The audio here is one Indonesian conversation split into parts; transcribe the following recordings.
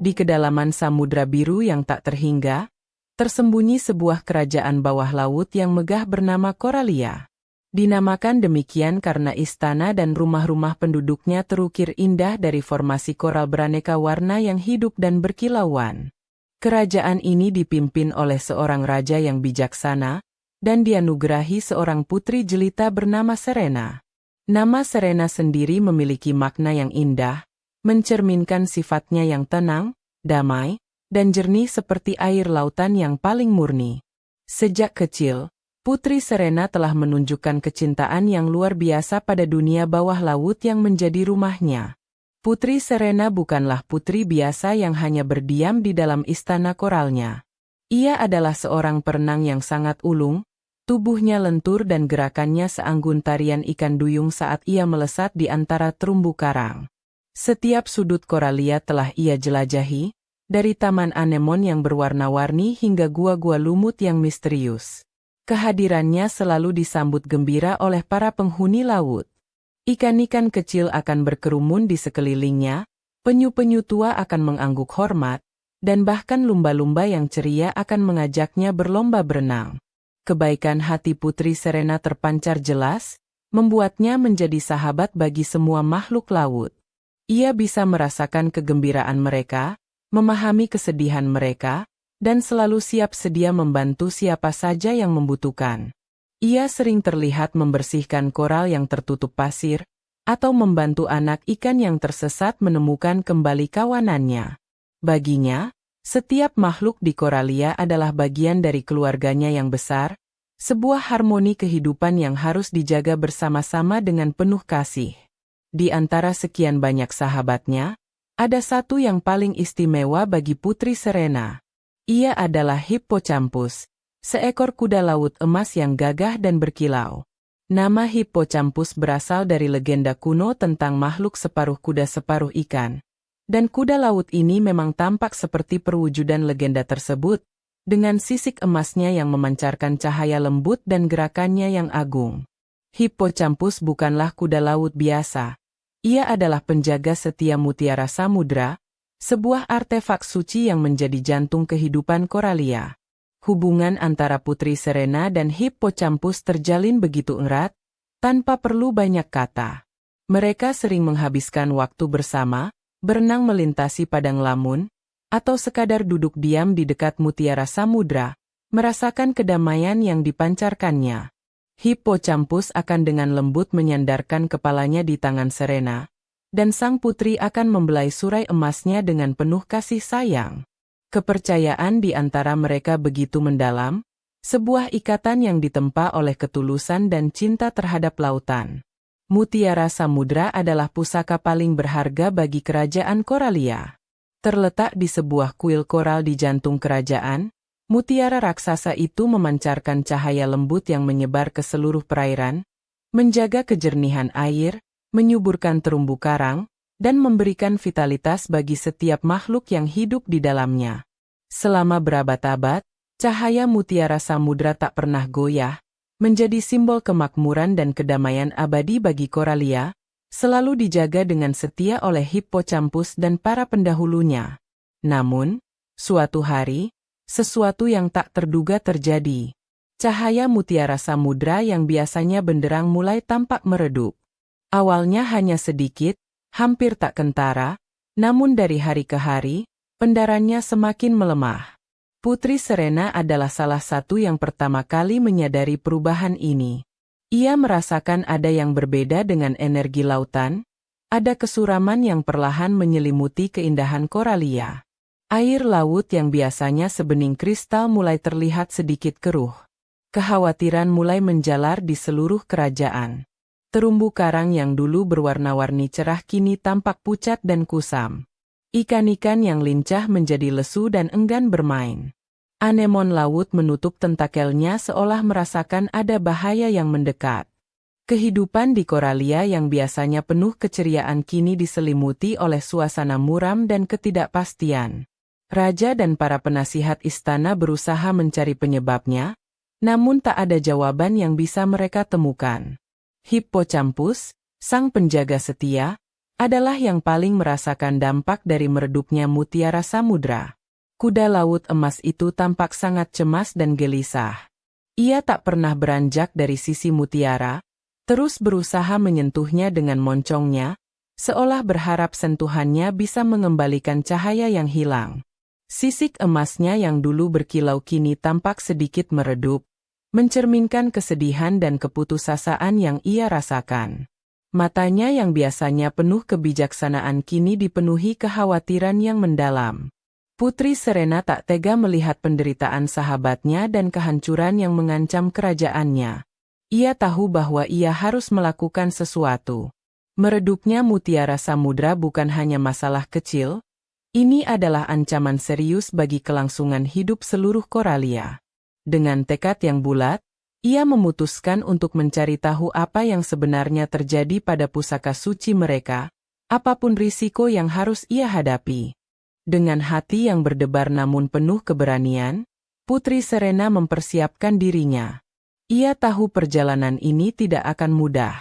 Di kedalaman samudra biru yang tak terhingga, tersembunyi sebuah kerajaan bawah laut yang megah bernama Coralia. Dinamakan demikian karena istana dan rumah-rumah penduduknya terukir indah dari formasi koral beraneka warna yang hidup dan berkilauan. Kerajaan ini dipimpin oleh seorang raja yang bijaksana, dan dianugerahi seorang putri jelita bernama Serena. Nama Serena sendiri memiliki makna yang indah, mencerminkan sifatnya yang tenang, damai, dan jernih seperti air lautan yang paling murni. Sejak kecil, Putri Serena telah menunjukkan kecintaan yang luar biasa pada dunia bawah laut yang menjadi rumahnya. Putri Serena bukanlah putri biasa yang hanya berdiam di dalam istana koralnya. Ia adalah seorang perenang yang sangat ulung, tubuhnya lentur dan gerakannya seanggun tarian ikan duyung saat ia melesat di antara terumbu karang. Setiap sudut Coralia telah ia jelajahi, dari taman anemon yang berwarna-warni hingga gua-gua lumut yang misterius. Kehadirannya selalu disambut gembira oleh para penghuni laut. Ikan-ikan kecil akan berkerumun di sekelilingnya, penyu-penyu tua akan mengangguk hormat, dan bahkan lumba-lumba yang ceria akan mengajaknya berlomba berenang. Kebaikan hati Putri Serena terpancar jelas, membuatnya menjadi sahabat bagi semua makhluk laut. Ia bisa merasakan kegembiraan mereka, memahami kesedihan mereka, dan selalu siap sedia membantu siapa saja yang membutuhkan. Ia sering terlihat membersihkan koral yang tertutup pasir, atau membantu anak ikan yang tersesat menemukan kembali kawanannya. Baginya, setiap makhluk di Coralia adalah bagian dari keluarganya yang besar, sebuah harmoni kehidupan yang harus dijaga bersama-sama dengan penuh kasih. Di antara sekian banyak sahabatnya, ada satu yang paling istimewa bagi Putri Serena. Ia adalah Hippocampus, seekor kuda laut emas yang gagah dan berkilau. Nama Hippocampus berasal dari legenda kuno tentang makhluk separuh kuda separuh ikan. Dan kuda laut ini memang tampak seperti perwujudan legenda tersebut, dengan sisik emasnya yang memancarkan cahaya lembut dan gerakannya yang agung. Hippocampus bukanlah kuda laut biasa. Ia adalah penjaga setia mutiara samudra, sebuah artefak suci yang menjadi jantung kehidupan Coralia. Hubungan antara Putri Serena dan Hippocampus terjalin begitu erat, tanpa perlu banyak kata. Mereka sering menghabiskan waktu bersama, berenang melintasi padang lamun, atau sekadar duduk diam di dekat mutiara samudra, merasakan kedamaian yang dipancarkannya. Hippocampus akan dengan lembut menyandarkan kepalanya di tangan Serena, dan sang putri akan membelai surai emasnya dengan penuh kasih sayang. Kepercayaan di antara mereka begitu mendalam, sebuah ikatan yang ditempa oleh ketulusan dan cinta terhadap lautan. Mutiara samudra adalah pusaka paling berharga bagi kerajaan Coralia. Terletak di sebuah kuil koral di jantung kerajaan, mutiara raksasa itu memancarkan cahaya lembut yang menyebar ke seluruh perairan, menjaga kejernihan air, menyuburkan terumbu karang, dan memberikan vitalitas bagi setiap makhluk yang hidup di dalamnya. Selama berabad-abad, cahaya mutiara samudra tak pernah goyah, menjadi simbol kemakmuran dan kedamaian abadi bagi Coralia, selalu dijaga dengan setia oleh Hippocampus dan para pendahulunya. Namun, suatu hari, sesuatu yang tak terduga terjadi. Cahaya mutiara samudra yang biasanya benderang mulai tampak meredup. Awalnya hanya sedikit, hampir tak kentara, namun dari hari ke hari, pendarannya semakin melemah. Putri Serena adalah salah satu yang pertama kali menyadari perubahan ini. Ia merasakan ada yang berbeda dengan energi lautan, ada kesuraman yang perlahan menyelimuti keindahan Coralia. Air laut yang biasanya sebening kristal mulai terlihat sedikit keruh. Kekhawatiran mulai menjalar di seluruh kerajaan. Terumbu karang yang dulu berwarna-warni cerah kini tampak pucat dan kusam. Ikan-ikan yang lincah menjadi lesu dan enggan bermain. Anemon laut menutup tentakelnya seolah merasakan ada bahaya yang mendekat. Kehidupan di Coralia yang biasanya penuh keceriaan kini diselimuti oleh suasana muram dan ketidakpastian. Raja dan para penasihat istana berusaha mencari penyebabnya, namun tak ada jawaban yang bisa mereka temukan. Hippocampus, sang penjaga setia, adalah yang paling merasakan dampak dari meredupnya mutiara samudra. Kuda laut emas itu tampak sangat cemas dan gelisah. Ia tak pernah beranjak dari sisi mutiara, terus berusaha menyentuhnya dengan moncongnya, seolah berharap sentuhannya bisa mengembalikan cahaya yang hilang. Sisik emasnya yang dulu berkilau kini tampak sedikit meredup, mencerminkan kesedihan dan keputusasaan yang ia rasakan. Matanya yang biasanya penuh kebijaksanaan kini dipenuhi kekhawatiran yang mendalam. Putri Serena tak tega melihat penderitaan sahabatnya dan kehancuran yang mengancam kerajaannya. Ia tahu bahwa ia harus melakukan sesuatu. Meredupnya mutiara samudra bukan hanya masalah kecil, ini adalah ancaman serius bagi kelangsungan hidup seluruh Coralia. Dengan tekad yang bulat, ia memutuskan untuk mencari tahu apa yang sebenarnya terjadi pada pusaka suci mereka, apapun risiko yang harus ia hadapi. Dengan hati yang berdebar namun penuh keberanian, Putri Serena mempersiapkan dirinya. Ia tahu perjalanan ini tidak akan mudah.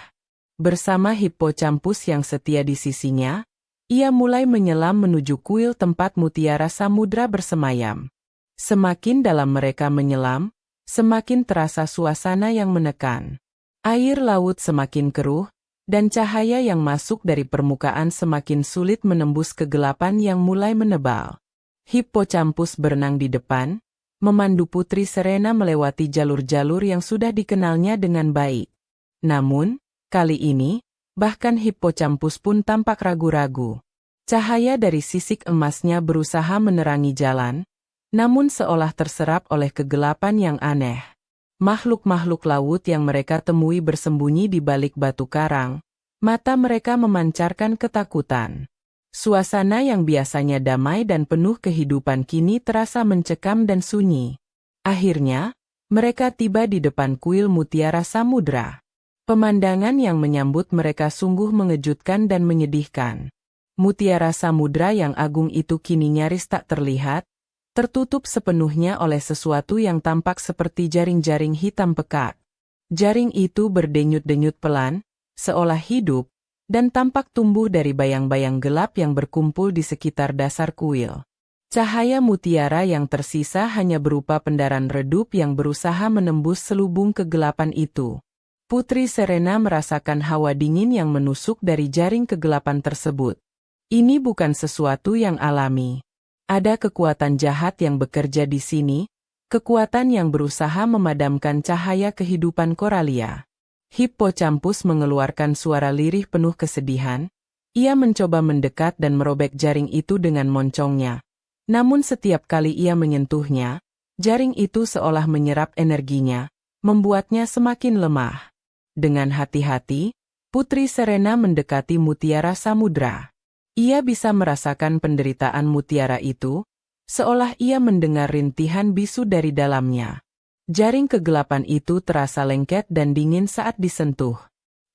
Bersama Hippocampus yang setia di sisinya, ia mulai menyelam menuju kuil tempat mutiara samudra bersemayam. Semakin dalam mereka menyelam, semakin terasa suasana yang menekan. Air laut semakin keruh, dan cahaya yang masuk dari permukaan semakin sulit menembus kegelapan yang mulai menebal. Hippocampus berenang di depan, memandu Putri Serena melewati jalur-jalur yang sudah dikenalnya dengan baik. Namun, kali ini, bahkan Hippocampus pun tampak ragu-ragu. Cahaya dari sisik emasnya berusaha menerangi jalan, namun seolah terserap oleh kegelapan yang aneh. Makhluk-makhluk laut yang mereka temui bersembunyi di balik batu karang, mata mereka memancarkan ketakutan. Suasana yang biasanya damai dan penuh kehidupan kini terasa mencekam dan sunyi. Akhirnya, mereka tiba di depan kuil mutiara samudra. Pemandangan yang menyambut mereka sungguh mengejutkan dan menyedihkan. Mutiara samudra yang agung itu kini nyaris tak terlihat, tertutup sepenuhnya oleh sesuatu yang tampak seperti jaring-jaring hitam pekat. Jaring itu berdenyut-denyut pelan, seolah hidup, dan tampak tumbuh dari bayang-bayang gelap yang berkumpul di sekitar dasar kuil. Cahaya mutiara yang tersisa hanya berupa pendaran redup yang berusaha menembus selubung kegelapan itu. Putri Serena merasakan hawa dingin yang menusuk dari jaring kegelapan tersebut. Ini bukan sesuatu yang alami. Ada kekuatan jahat yang bekerja di sini, kekuatan yang berusaha memadamkan cahaya kehidupan Coralia. Hippocampus mengeluarkan suara lirih penuh kesedihan. Ia mencoba mendekat dan merobek jaring itu dengan moncongnya. Namun setiap kali ia menyentuhnya, jaring itu seolah menyerap energinya, membuatnya semakin lemah. Dengan hati-hati, Putri Serena mendekati mutiara samudra. Ia bisa merasakan penderitaan mutiara itu, seolah ia mendengar rintihan bisu dari dalamnya. Jaring kegelapan itu terasa lengket dan dingin saat disentuh.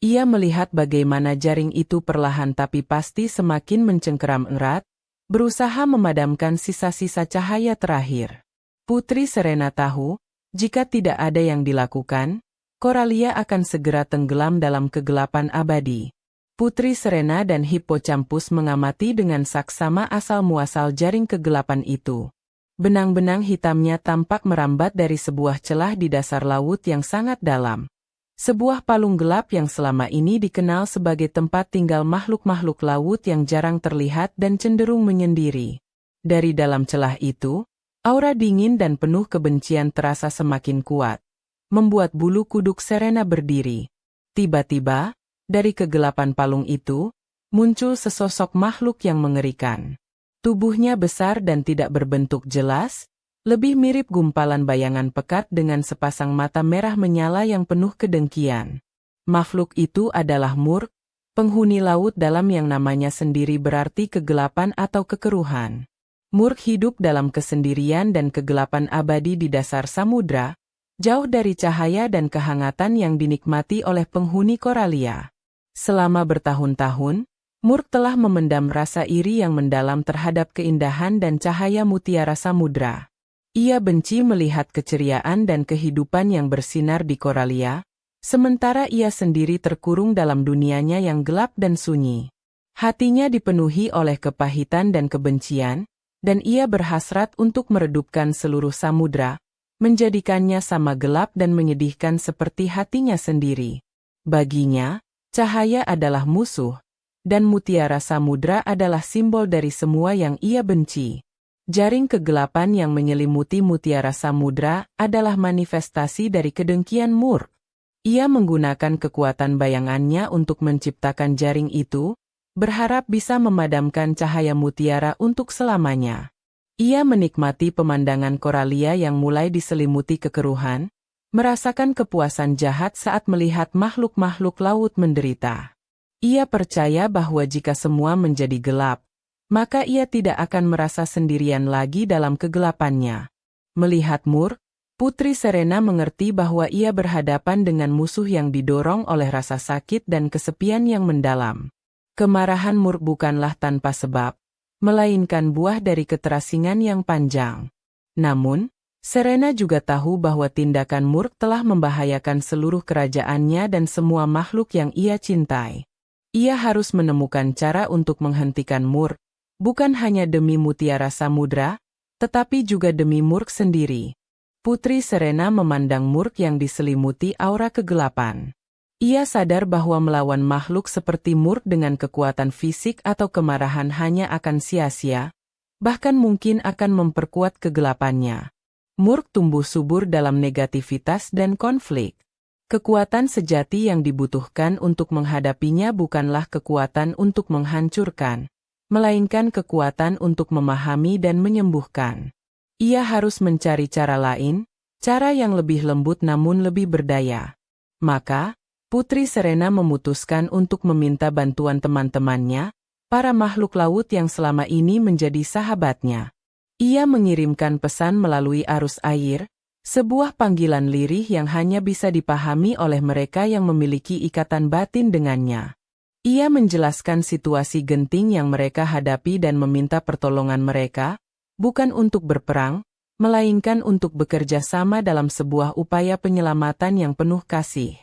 Ia melihat bagaimana jaring itu perlahan tapi pasti semakin mencengkeram erat, berusaha memadamkan sisa-sisa cahaya terakhir. Putri Serena tahu, jika tidak ada yang dilakukan, Coralia akan segera tenggelam dalam kegelapan abadi. Putri Serena dan Hippocampus mengamati dengan saksama asal-muasal jaring kegelapan itu. Benang-benang hitamnya tampak merambat dari sebuah celah di dasar laut yang sangat dalam. Sebuah palung gelap yang selama ini dikenal sebagai tempat tinggal makhluk-makhluk laut yang jarang terlihat dan cenderung menyendiri. Dari dalam celah itu, aura dingin dan penuh kebencian terasa semakin kuat, membuat bulu kuduk Serena berdiri. Tiba-tiba, dari kegelapan palung itu, muncul sesosok makhluk yang mengerikan. Tubuhnya besar dan tidak berbentuk jelas, lebih mirip gumpalan bayangan pekat dengan sepasang mata merah menyala yang penuh kedengkian. Makhluk itu adalah Murg, penghuni laut dalam yang namanya sendiri berarti kegelapan atau kekeruhan. Murg hidup dalam kesendirian dan kegelapan abadi di dasar samudra, jauh dari cahaya dan kehangatan yang dinikmati oleh penghuni Coralia. Selama bertahun-tahun, Murg telah memendam rasa iri yang mendalam terhadap keindahan dan cahaya mutiara samudra. Ia benci melihat keceriaan dan kehidupan yang bersinar di Coralia, sementara ia sendiri terkurung dalam dunianya yang gelap dan sunyi. Hatinya dipenuhi oleh kepahitan dan kebencian, dan ia berhasrat untuk meredupkan seluruh samudra, menjadikannya sama gelap dan menyedihkan seperti hatinya sendiri. Baginya, cahaya adalah musuh, dan mutiara samudra adalah simbol dari semua yang ia benci. Jaring kegelapan yang menyelimuti mutiara samudra adalah manifestasi dari kedengkian Murk. Ia menggunakan kekuatan bayangannya untuk menciptakan jaring itu, berharap bisa memadamkan cahaya mutiara untuk selamanya. Ia menikmati pemandangan Coralia yang mulai diselimuti kekeruhan, merasakan kepuasan jahat saat melihat makhluk-makhluk laut menderita. Ia percaya bahwa jika semua menjadi gelap, maka ia tidak akan merasa sendirian lagi dalam kegelapannya. Melihat Murk, Putri Serena mengerti bahwa ia berhadapan dengan musuh yang didorong oleh rasa sakit dan kesepian yang mendalam. Kemarahan Murk bukanlah tanpa sebab, melainkan buah dari keterasingan yang panjang. Namun, Serena juga tahu bahwa tindakan Murk telah membahayakan seluruh kerajaannya dan semua makhluk yang ia cintai. Ia harus menemukan cara untuk menghentikan Murk, bukan hanya demi mutiara samudra, tetapi juga demi Murk sendiri. Putri Serena memandang Murk yang diselimuti aura kegelapan. Ia sadar bahwa melawan makhluk seperti Murk dengan kekuatan fisik atau kemarahan hanya akan sia-sia, bahkan mungkin akan memperkuat kegelapannya. Murk tumbuh subur dalam negativitas dan konflik. Kekuatan sejati yang dibutuhkan untuk menghadapinya bukanlah kekuatan untuk menghancurkan, melainkan kekuatan untuk memahami dan menyembuhkan. Ia harus mencari cara lain, cara yang lebih lembut namun lebih berdaya. Maka, Putri Serena memutuskan untuk meminta bantuan teman-temannya, para makhluk laut yang selama ini menjadi sahabatnya. Ia mengirimkan pesan melalui arus air, sebuah panggilan lirih yang hanya bisa dipahami oleh mereka yang memiliki ikatan batin dengannya. Ia menjelaskan situasi genting yang mereka hadapi dan meminta pertolongan mereka, bukan untuk berperang, melainkan untuk bekerja sama dalam sebuah upaya penyelamatan yang penuh kasih.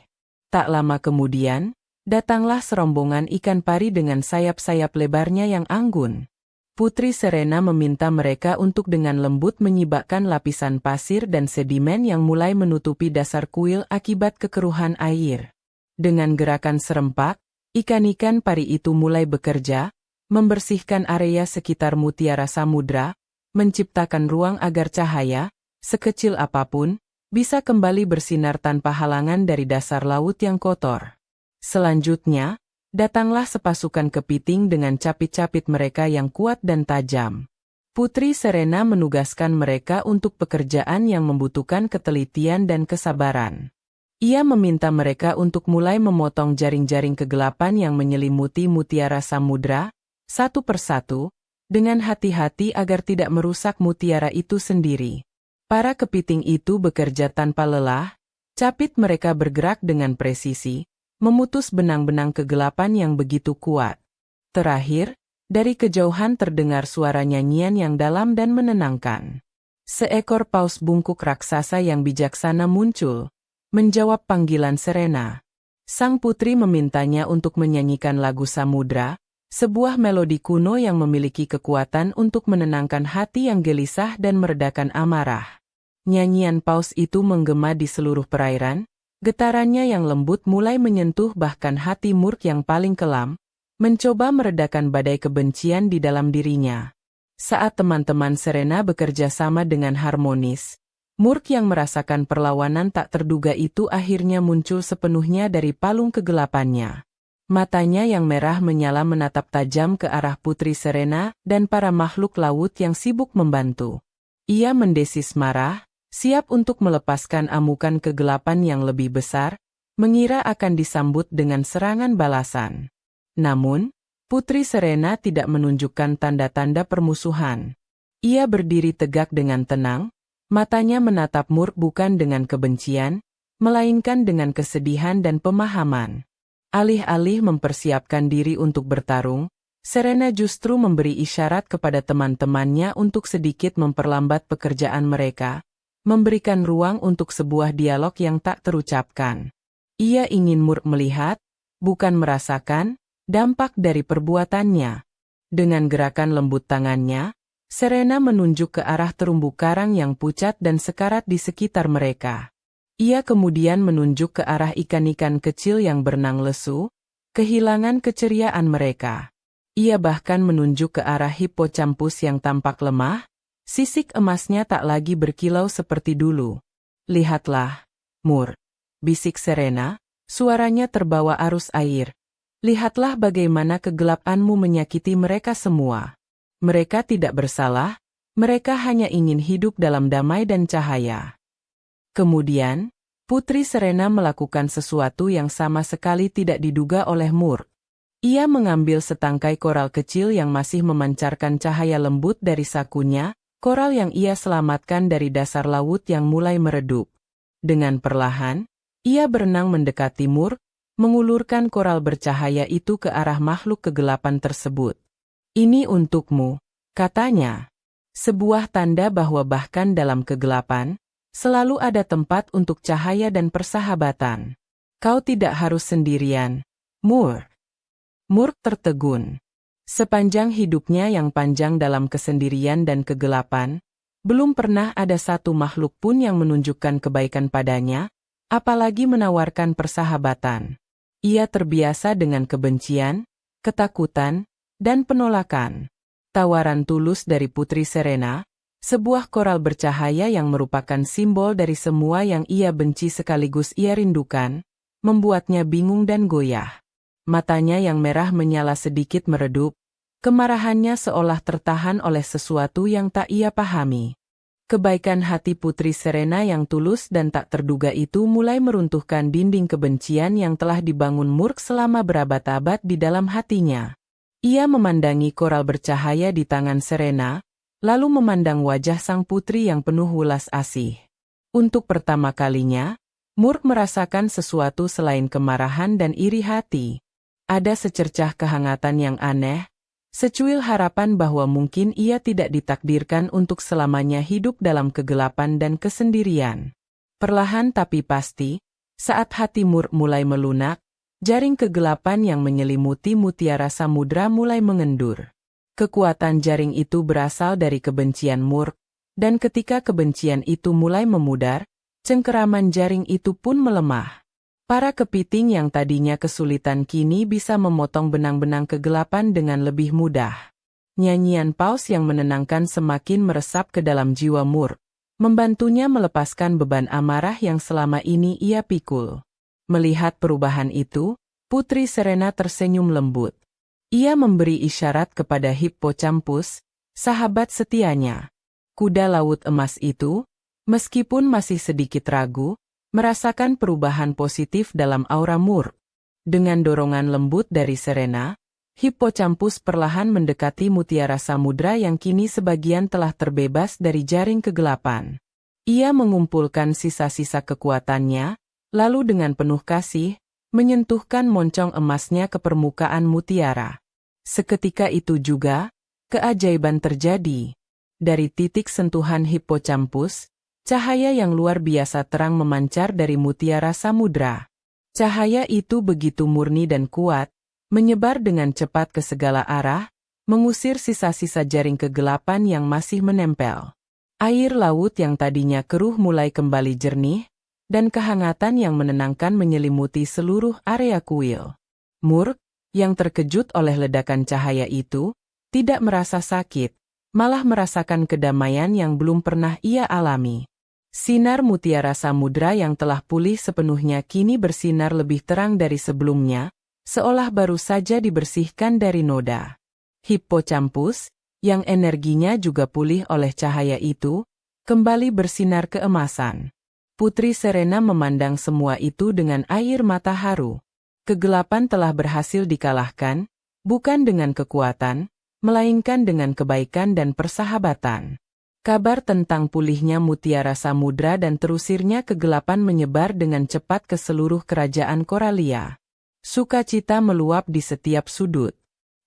Tak lama kemudian, datanglah serombongan ikan pari dengan sayap-sayap lebarnya yang anggun. Putri Serena meminta mereka untuk dengan lembut menyibakkan lapisan pasir dan sedimen yang mulai menutupi dasar kuil akibat kekeruhan air. Dengan gerakan serempak, ikan-ikan pari itu mulai bekerja, membersihkan area sekitar mutiara samudra, menciptakan ruang agar cahaya, sekecil apapun, bisa kembali bersinar tanpa halangan dari dasar laut yang kotor. Selanjutnya, datanglah sepasukan kepiting dengan capit-capit mereka yang kuat dan tajam. Putri Serena menugaskan mereka untuk pekerjaan yang membutuhkan ketelitian dan kesabaran. Ia meminta mereka untuk mulai memotong jaring-jaring kegelapan yang menyelimuti mutiara samudra, satu persatu, dengan hati-hati agar tidak merusak mutiara itu sendiri. Para kepiting itu bekerja tanpa lelah, capit mereka bergerak dengan presisi, memutus benang-benang kegelapan yang begitu kuat. Terakhir, dari kejauhan terdengar suara nyanyian yang dalam dan menenangkan. Seekor paus bungkuk raksasa yang bijaksana muncul, menjawab panggilan Serena. Sang putri memintanya untuk menyanyikan lagu samudra, sebuah melodi kuno yang memiliki kekuatan untuk menenangkan hati yang gelisah dan meredakan amarah. Nyanyian paus itu menggema di seluruh perairan, getarannya yang lembut mulai menyentuh bahkan hati Murk yang paling kelam, mencoba meredakan badai kebencian di dalam dirinya. Saat teman-teman Serena bekerja sama dengan harmonis, Murk yang merasakan perlawanan tak terduga itu akhirnya muncul sepenuhnya dari palung kegelapannya. Matanya yang merah menyala menatap tajam ke arah Putri Serena dan para makhluk laut yang sibuk membantu. Ia mendesis marah, siap untuk melepaskan amukan kegelapan yang lebih besar, mengira akan disambut dengan serangan balasan. Namun, Putri Serena tidak menunjukkan tanda-tanda permusuhan. Ia berdiri tegak dengan tenang, matanya menatap Murk bukan dengan kebencian, melainkan dengan kesedihan dan pemahaman. Alih-alih mempersiapkan diri untuk bertarung, Serena justru memberi isyarat kepada teman-temannya untuk sedikit memperlambat pekerjaan mereka, memberikan ruang untuk sebuah dialog yang tak terucapkan. Ia ingin Murk melihat, bukan merasakan, dampak dari perbuatannya. Dengan gerakan lembut tangannya, Serena menunjuk ke arah terumbu karang yang pucat dan sekarat di sekitar mereka. Ia kemudian menunjuk ke arah ikan-ikan kecil yang berenang lesu, kehilangan keceriaan mereka. Ia bahkan menunjuk ke arah hippocampus yang tampak lemah, sisik emasnya tak lagi berkilau seperti dulu. "Lihatlah, Mur," bisik Serena, suaranya terbawa arus air. "Lihatlah bagaimana kegelapanmu menyakiti mereka semua. Mereka tidak bersalah, mereka hanya ingin hidup dalam damai dan cahaya." Kemudian, Putri Serena melakukan sesuatu yang sama sekali tidak diduga oleh Mur. Ia mengambil setangkai koral kecil yang masih memancarkan cahaya lembut dari sakunya, koral yang ia selamatkan dari dasar laut yang mulai meredup. Dengan perlahan, ia berenang mendekati Mur, mengulurkan koral bercahaya itu ke arah makhluk kegelapan tersebut. "Ini untukmu," katanya. Sebuah tanda bahwa bahkan dalam kegelapan, selalu ada tempat untuk cahaya dan persahabatan. "Kau tidak harus sendirian, Mur." Mur tertegun. Sepanjang hidupnya yang panjang dalam kesendirian dan kegelapan, belum pernah ada satu makhluk pun yang menunjukkan kebaikan padanya, apalagi menawarkan persahabatan. Ia terbiasa dengan kebencian, ketakutan, dan penolakan. Tawaran tulus dari Putri Serena, sebuah koral bercahaya yang merupakan simbol dari semua yang ia benci sekaligus ia rindukan, membuatnya bingung dan goyah. Matanya yang merah menyala sedikit meredup, kemarahannya seolah tertahan oleh sesuatu yang tak ia pahami. Kebaikan hati Putri Serena yang tulus dan tak terduga itu mulai meruntuhkan dinding kebencian yang telah dibangun Murk selama berabad-abad di dalam hatinya. Ia memandangi koral bercahaya di tangan Serena, lalu memandang wajah sang putri yang penuh welas asih. Untuk pertama kalinya, Murk merasakan sesuatu selain kemarahan dan iri hati. Ada secercah kehangatan yang aneh, secuil harapan bahwa mungkin ia tidak ditakdirkan untuk selamanya hidup dalam kegelapan dan kesendirian. Perlahan tapi pasti, saat hati Murk mulai melunak, jaring kegelapan yang menyelimuti mutiara samudra mulai mengendur. Kekuatan jaring itu berasal dari kebencian Murk, dan ketika kebencian itu mulai memudar, cengkeraman jaring itu pun melemah. Para kepiting yang tadinya kesulitan kini bisa memotong benang-benang kegelapan dengan lebih mudah. Nyanyian paus yang menenangkan semakin meresap ke dalam jiwa Murk, membantunya melepaskan beban amarah yang selama ini ia pikul. Melihat perubahan itu, Putri Serena tersenyum lembut. Ia memberi isyarat kepada hippocampus, sahabat setianya. Kuda laut emas itu, meskipun masih sedikit ragu, merasakan perubahan positif dalam aura Murk. Dengan dorongan lembut dari Serena, hippocampus perlahan mendekati mutiara samudra yang kini sebagian telah terbebas dari jaring kegelapan. Ia mengumpulkan sisa-sisa kekuatannya, lalu dengan penuh kasih, menyentuhkan moncong emasnya ke permukaan mutiara. Seketika itu juga, keajaiban terjadi. Dari titik sentuhan hippocampus, cahaya yang luar biasa terang memancar dari mutiara samudra. Cahaya itu begitu murni dan kuat, menyebar dengan cepat ke segala arah, mengusir sisa-sisa jaring kegelapan yang masih menempel. Air laut yang tadinya keruh mulai kembali jernih, dan kehangatan yang menenangkan menyelimuti seluruh area kuil. Murk, yang terkejut oleh ledakan cahaya itu, tidak merasa sakit, malah merasakan kedamaian yang belum pernah ia alami. Sinar mutiara samudra yang telah pulih sepenuhnya kini bersinar lebih terang dari sebelumnya, seolah baru saja dibersihkan dari noda. Hippocampus, yang energinya juga pulih oleh cahaya itu, kembali bersinar keemasan. Putri Serena memandang semua itu dengan air mata haru. Kegelapan telah berhasil dikalahkan, bukan dengan kekuatan, melainkan dengan kebaikan dan persahabatan. Kabar tentang pulihnya mutiara samudra dan terusirnya kegelapan menyebar dengan cepat ke seluruh kerajaan Coralia. Sukacita meluap di setiap sudut.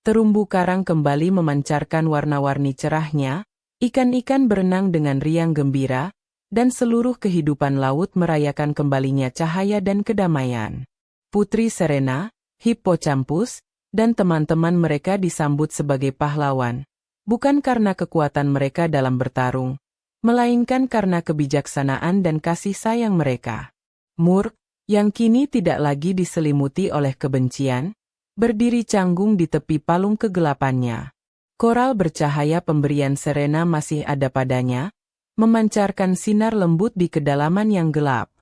Terumbu karang kembali memancarkan warna-warni cerahnya, ikan-ikan berenang dengan riang gembira, dan seluruh kehidupan laut merayakan kembalinya cahaya dan kedamaian. Putri Serena, hippocampus, dan teman-teman mereka disambut sebagai pahlawan, bukan karena kekuatan mereka dalam bertarung, melainkan karena kebijaksanaan dan kasih sayang mereka. Murk, yang kini tidak lagi diselimuti oleh kebencian, berdiri canggung di tepi palung kegelapannya. Koral bercahaya pemberian Serena masih ada padanya, memancarkan sinar lembut di kedalaman yang gelap.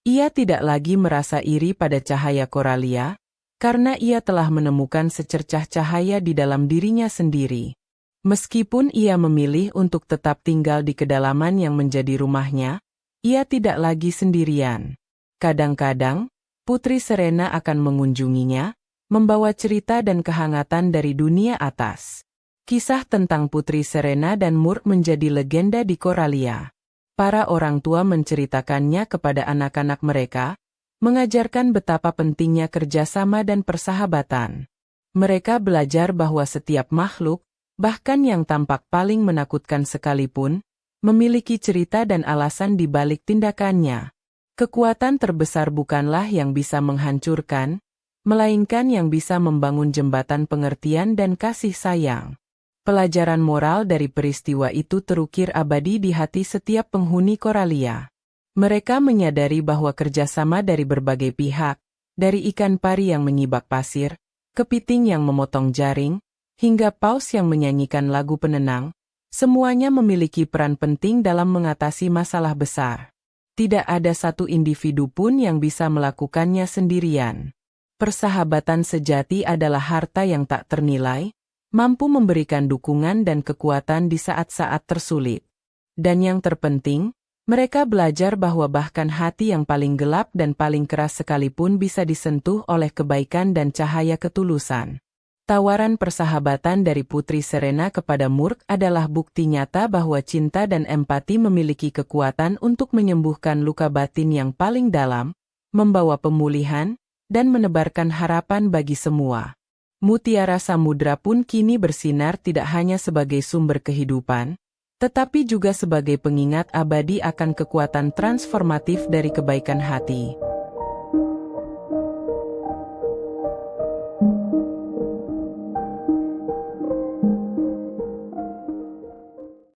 Ia tidak lagi merasa iri pada cahaya Coralia, karena ia telah menemukan secercah cahaya di dalam dirinya sendiri. Meskipun ia memilih untuk tetap tinggal di kedalaman yang menjadi rumahnya, ia tidak lagi sendirian. Kadang-kadang, Putri Serena akan mengunjunginya, membawa cerita dan kehangatan dari dunia atas. Kisah tentang Putri Serena dan Murk menjadi legenda di Coralia. Para orang tua menceritakannya kepada anak-anak mereka, mengajarkan betapa pentingnya kerjasama dan persahabatan. Mereka belajar bahwa setiap makhluk, bahkan yang tampak paling menakutkan sekalipun, memiliki cerita dan alasan di balik tindakannya. Kekuatan terbesar bukanlah yang bisa menghancurkan, melainkan yang bisa membangun jembatan pengertian dan kasih sayang. Pelajaran moral dari peristiwa itu terukir abadi di hati setiap penghuni Coralia. Mereka menyadari bahwa kerjasama dari berbagai pihak, dari ikan pari yang menyibak pasir, kepiting yang memotong jaring, hingga paus yang menyanyikan lagu penenang, semuanya memiliki peran penting dalam mengatasi masalah besar. Tidak ada satu individu pun yang bisa melakukannya sendirian. Persahabatan sejati adalah harta yang tak ternilai, mampu memberikan dukungan dan kekuatan di saat-saat tersulit. Dan yang terpenting, mereka belajar bahwa bahkan hati yang paling gelap dan paling keras sekalipun bisa disentuh oleh kebaikan dan cahaya ketulusan. Tawaran persahabatan dari Putri Serena kepada Murk adalah bukti nyata bahwa cinta dan empati memiliki kekuatan untuk menyembuhkan luka batin yang paling dalam, membawa pemulihan, dan menebarkan harapan bagi semua. Mutiara Samudra pun kini bersinar tidak hanya sebagai sumber kehidupan, tetapi juga sebagai pengingat abadi akan kekuatan transformatif dari kebaikan hati.